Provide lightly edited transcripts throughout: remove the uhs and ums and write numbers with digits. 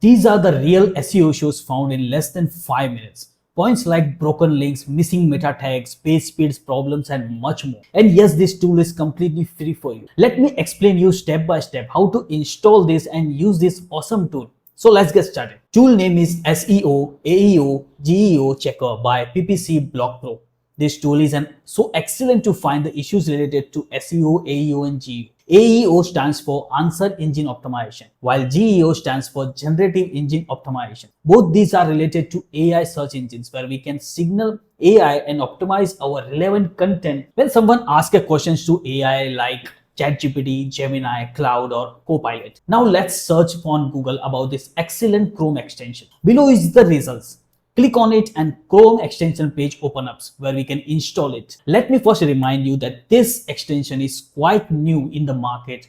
These are the real SEO issues found in less than 5 minutes. Points like broken links, missing meta tags, page speeds problems, and much more. And yes, this tool is completely free for you. Let me explain you step by step how to install this and use this awesome tool. So let's get started. Tool name is SEO AEO GEO Checker by PPCBlockPro. This tool is so excellent to find the issues related to SEO, AEO, and GEO. AEO stands for Answer Engine Optimization, while GEO stands for Generative Engine Optimization. Both these are related to AI search engines, where we can signal AI and optimize our relevant content when someone asks a question to AI like ChatGPT, Gemini, Cloud, or Copilot. Now let's search on Google about this excellent Chrome extension. Below is the results. Click on it and Chrome extension page opens up where we can install it. Let me first remind you that this extension is quite new in the market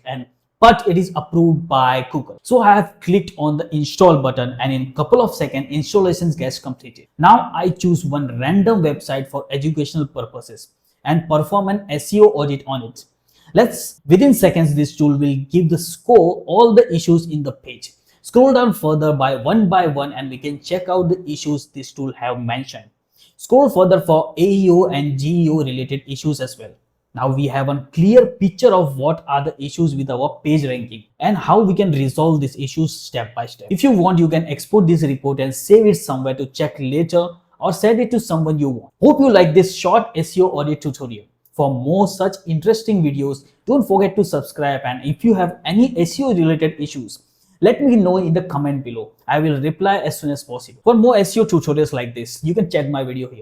but it is approved by Google. So I have clicked on the install button and in couple of seconds installation gets completed. Now I choose one random website for educational purposes and perform an SEO audit on it. Within seconds this tool will give the score all the issues in the page. Scroll down further by one and we can check out the issues this tool have mentioned. Scroll further for AEO and GEO related issues as well. Now we have a clear picture of what are the issues with our page ranking and how we can resolve these issues step by step. If you want, you can export this report and save it somewhere to check later or send it to someone you want. Hope you like this short SEO audit tutorial. For more such interesting videos, don't forget to subscribe, and if you have any SEO related issues, let me know in the comment below. I will reply as soon as possible. For more SEO tutorials like this, you can check my video here.